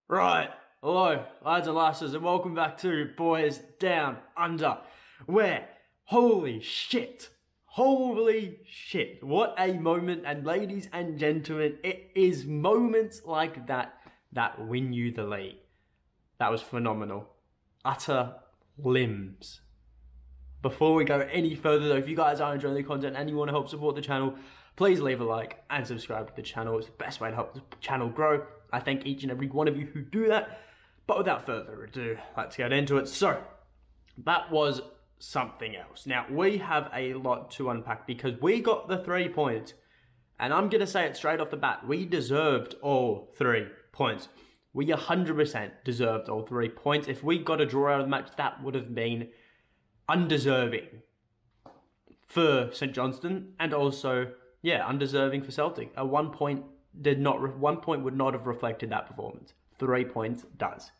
Right, hello, lads and lasses, and welcome back to Boys Down Under, where, holy shit, what a moment, and ladies and gentlemen, it is moments like that that win you the league. That was phenomenal. Utter limbs. Before we go any further though, if you guys are enjoying the content and you want to help support the channel, please leave a like and subscribe to the channel. It's the best way to help the channel grow. I thank each and every one of you who do that. But without further ado, let's get into it. So, that was something else. Now, we have a lot to unpack because we got the 3 points. And I'm going to say it straight off the bat. We deserved all 3 points. We 100% deserved all 3 points. If we got a draw out of the match, that would have been undeserving for St Johnstone and also, undeserving for Celtic. A 1 point would not have reflected that performance. 3 points does.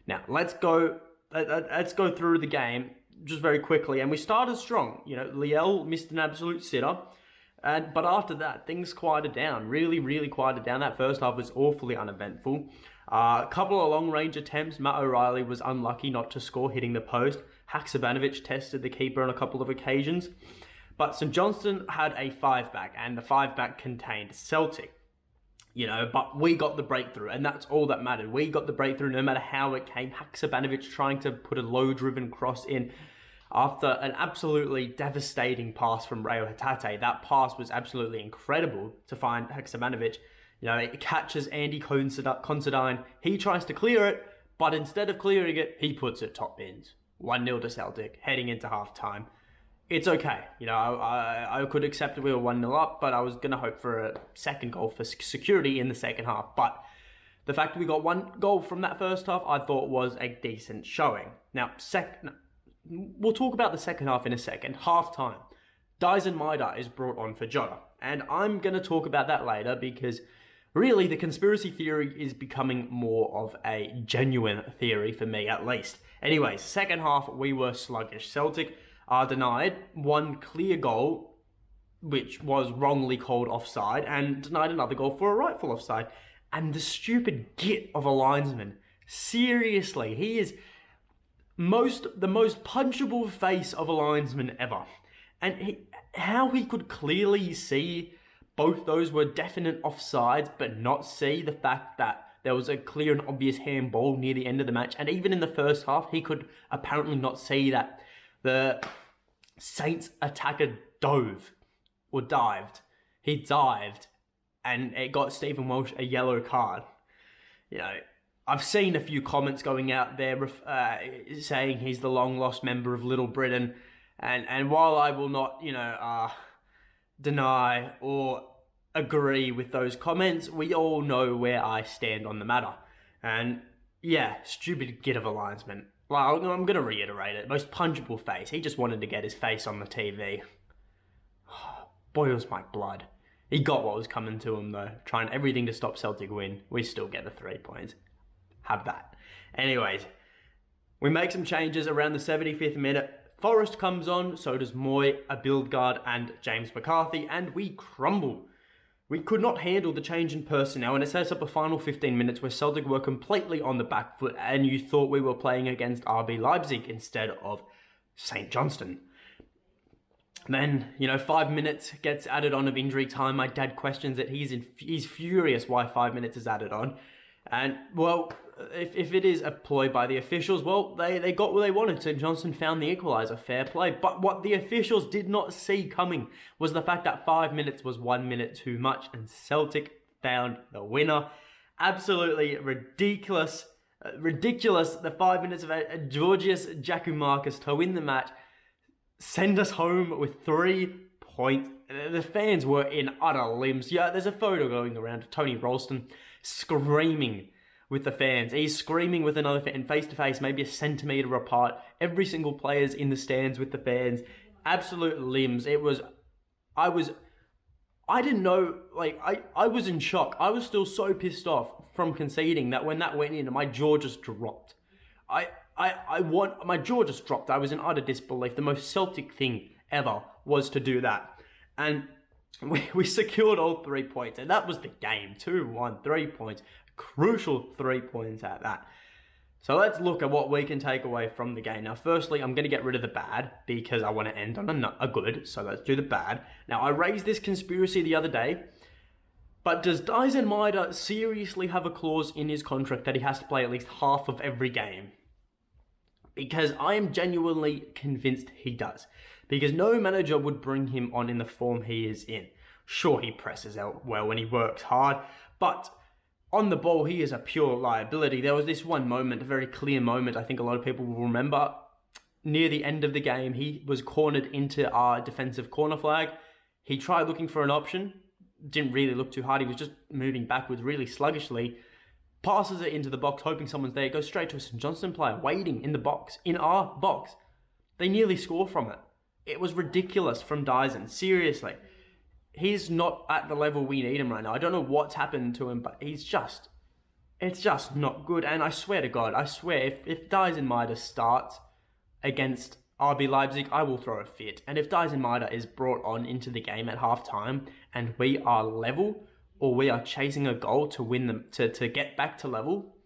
Now let's go through the game just very quickly, and we started strong. Liel missed an absolute sitter, but after that things quieted down. Really quieted down. That first half was awfully uneventful. A couple of long range attempts. Matt O'Reilly was unlucky not to score, hitting the post. Haksabanovic tested the keeper on a couple of occasions. But St Johnstone had a 5-back, and the 5-back contained Celtic. But we got the breakthrough, and that's all that mattered. We got the breakthrough no matter how it came. Haksabanovic trying to put a low-driven cross in after an absolutely devastating pass from Reo Hatate. That pass was absolutely incredible to find Haksabanovic. It catches Andy Considine. He tries to clear it, but instead of clearing it, he puts it top bins. 1-0 to Celtic, heading into half-time. It's okay. I could accept that we were 1-0 up, but I was going to hope for a second goal for security in the second half. But the fact that we got 1 goal from that first half, I thought was a decent showing. Now, we'll talk about the second half in a second. Half-time. Dyson Maida is brought on for Jota. And I'm going to talk about that later because really the conspiracy theory is becoming more of a genuine theory for me, at least. Anyways, second half, we were sluggish. Celtic are denied 1 clear goal, which was wrongly called offside, and denied another goal for a rightful offside. And the stupid git of a linesman, seriously, he is the most punchable face of a linesman ever. And how he could clearly see both those were definite offsides, but not see the fact that there was a clear and obvious handball near the end of the match. And even in the first half, he could apparently not see that the Saints attacker dived. He dived, and it got Stephen Walsh a yellow card. I've seen a few comments going out there saying he's the long-lost member of Little Britain. And while I will not, deny or agree with those comments, we all know where I stand on the matter. And stupid git of a linesman. Well, I'm going to reiterate it. Most punchable face. He just wanted to get his face on the TV. Boils my blood. He got what was coming to him, though. Trying everything to stop Celtic win. We still get the 3 points. Have that. Anyways, we make some changes around the 75th minute. Forrest comes on, so does Moy, Abildgaard, and James McCarthy, and we crumble. We could not handle the change in personnel, and it sets up a final 15 minutes where Celtic were completely on the back foot, and you thought we were playing against RB Leipzig instead of St Johnstone. Then, 5 minutes gets added on of injury time. My dad questions it. He's furious why 5 minutes is added on. And, well, if it is a ploy by the officials, well, they got what they wanted. St Johnstone found the equaliser, fair play. But what the officials did not see coming was the fact that 5 minutes was 1 minute too much, and Celtic found the winner. Absolutely ridiculous. The 5 minutes of Georgios Giakoumakis to win the match, send us home with 3 points. The fans were in utter limbs. Yeah, there's a photo going around of Tony Ralston screaming with the fans. He's screaming with another fan face to face, maybe a centimetre apart. Every single player's in the stands with the fans. Absolute limbs. I didn't know, I was in shock. I was still so pissed off from conceding that when that went in, my jaw just dropped. My jaw just dropped. I was in utter disbelief. The most Celtic thing ever was to do that. And we secured all 3 points, and that was the game. 2-1, 3 points. Crucial 3 points at that. So let's look at what we can take away from the game. Now, firstly, I'm going to get rid of the bad because I want to end on a good. So let's do the bad. Now, I raised this conspiracy the other day, but does Dyson Maeda seriously have a clause in his contract that he has to play at least half of every game? Because I am genuinely convinced he does. Because no manager would bring him on in the form he is in. Sure, he presses out well when he works hard, but on the ball, he is a pure liability. There was this one moment, a very clear moment, I think a lot of people will remember. Near the end of the game, he was cornered into our defensive corner flag. He tried looking for an option, didn't really look too hard. He was just moving backwards really sluggishly. Passes it into the box, hoping someone's there. It goes straight to a St Johnstone player, waiting in the box, in our box. They nearly score from it. It was ridiculous from Dyson, seriously. He's not at the level we need him right now. I don't know what's happened to him, but it's just not good. And I swear to God, if Dyson Maeda starts against RB Leipzig, I will throw a fit. And if Dyson Maeda is brought on into the game at half-time and we are level, or we are chasing a goal to win them, to get back to level,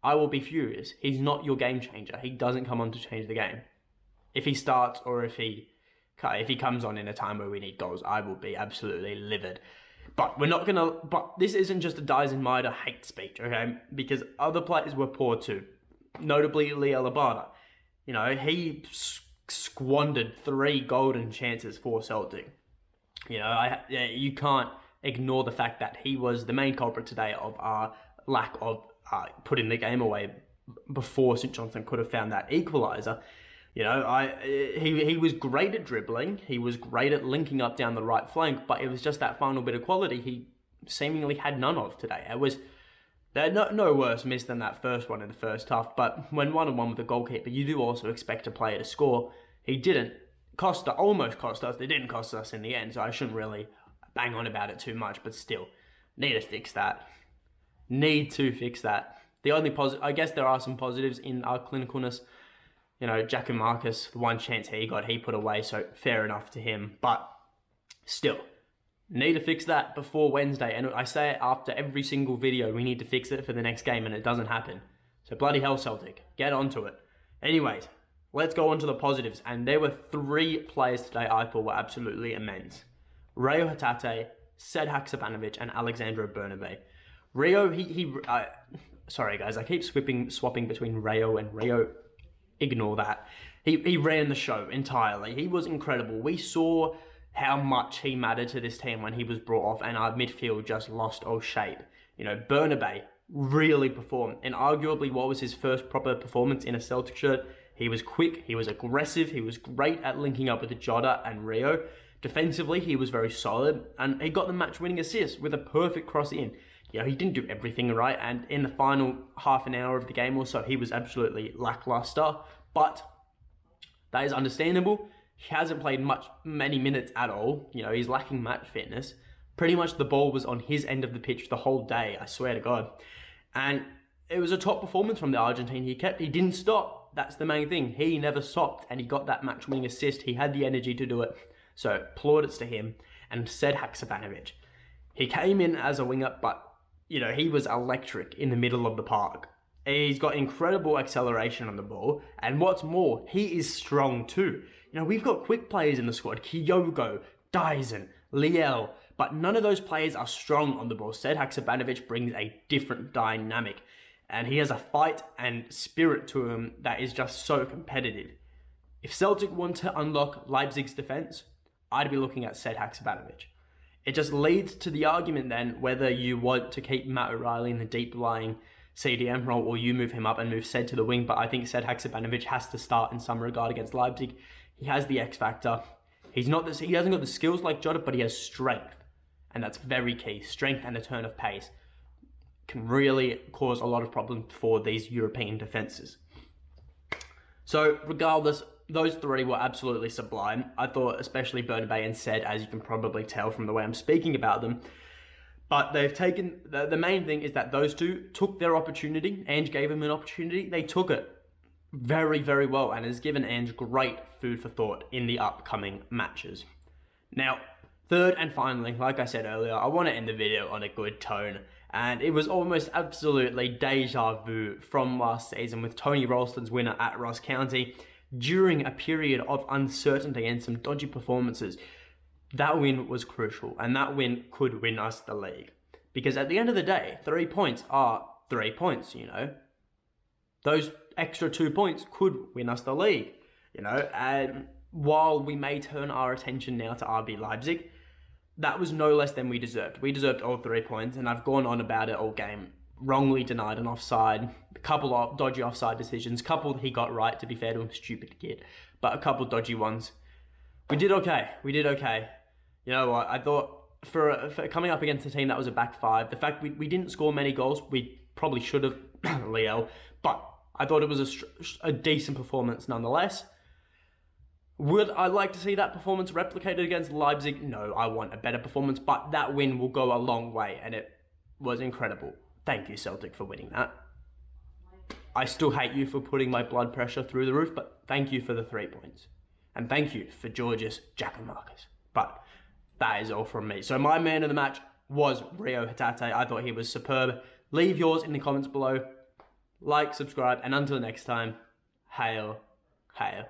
I will be furious. He's not your game changer. He doesn't come on to change the game. If he starts or if he comes on in a time where we need goals, I will be absolutely livid. But this isn't just a Dyson Maeda hate speech, okay? Because other players were poor too. Notably, Leo Labada. You know, he squandered 3 golden chances for Celtic. You know, you can't ignore the fact that he was the main culprit today of our lack of putting the game away before St Johnstone could have found that equaliser. You know, he was great at dribbling. He was great at linking up down the right flank, but it was just that final bit of quality he seemingly had none of today. It was no worse miss than that first one in the first half, but when 1-1 with the goalkeeper, you do also expect a player to score. He didn't. Almost cost us. They didn't cost us in the end, so I shouldn't really bang on about it too much, but still, need to fix that. The only I guess there are some positives in our clinicalness. You know, Giakoumakis, the one chance he got, he put away, so fair enough to him. But still, need to fix that before Wednesday. And I say it after every single video, we need to fix it for the next game, and it doesn't happen. So bloody hell, Celtic, get onto it. Anyways, let's go on to the positives. And there were 3 players today I thought were absolutely immense. Rio Hatate, Sed Haksabanovic, and Alexandro Bernabe. Rio, sorry guys, I keep swapping between Rayo and Rio. Ignore that. He ran the show entirely. He was incredible. We saw how much he mattered to this team when he was brought off, and our midfield just lost all shape. You know, Bernabe really performed, and arguably what was his first proper performance in a Celtic shirt. He was quick, he was aggressive, he was great at linking up with Jota and Rio. Defensively, he was very solid, and he got the match-winning assist with a perfect cross in. You know, he didn't do everything right, and in the final half an hour of the game or so, he was absolutely lackluster, but that is understandable. He hasn't played many minutes at all. You know, he's lacking match fitness. Pretty much the ball was on his end of the pitch the whole day, I swear to God. And it was a top performance from the Argentine. He didn't stop. That's the main thing. He never stopped, and he got that match-winning assist. He had the energy to do it. So, plaudits to him. And Sed Haksabanovic. He came in as a winger, but you know, he was electric in the middle of the park. He's got incredible acceleration on the ball. And what's more, he is strong too. You know, we've got quick players in the squad. Kyogo, Dyson, Liel. But none of those players are strong on the ball. Sed Haksabanovic brings a different dynamic. And he has a fight and spirit to him that is just so competitive. If Celtic want to unlock Leipzig's defence, I'd be looking at Sed Haksabanovic. It just leads to the argument then whether you want to keep Matt O'Reilly in the deep-lying CDM role or you move him up and move Sed to the wing. But I think Sed Haksabanovic has to start in some regard against Leipzig. He has the X factor. He hasn't got the skills like Jota, but he has strength. And that's very key. Strength and a turn of pace can really cause a lot of problems for these European defences. So regardless, those 3 were absolutely sublime. I thought especially Bernabe and Sed, as you can probably tell from the way I'm speaking about them. But they've taken, the main thing is that those 2 took their opportunity. Ange gave them an opportunity. They took it very, very well and has given Ange great food for thought in the upcoming matches. Now, third and finally, like I said earlier, I want to end the video on a good tone. And it was almost absolutely deja vu from last season with Tony Ralston's winner at Ross County during a period of uncertainty and some dodgy performances. That win was crucial, and that win could win us the league. Because at the end of the day, 3 points are 3 points, you know. Those extra 2 points could win us the league, you know. And while we may turn our attention now to RB Leipzig, that was no less than we deserved. We deserved all 3 points, and I've gone on about it all game. Wrongly denied an offside, a couple of dodgy offside decisions, couple he got right, to be fair to him, stupid kid, but a couple dodgy ones. We did okay. You know what, I thought for coming up against a team that was a back five, the fact we didn't score many goals, we probably should have, Leo, but I thought it was a decent performance nonetheless. Would I like to see that performance replicated against Leipzig? No, I want a better performance, but that win will go a long way, and it was incredible. Thank you, Celtic, for winning that. I still hate you for putting my blood pressure through the roof, but thank you for the 3 points. And thank you for George's Giakoumakis. But that is all from me. So my man of the match was Rio Hatate. I thought he was superb. Leave yours in the comments below. Like, subscribe, and until next time, hail, hail.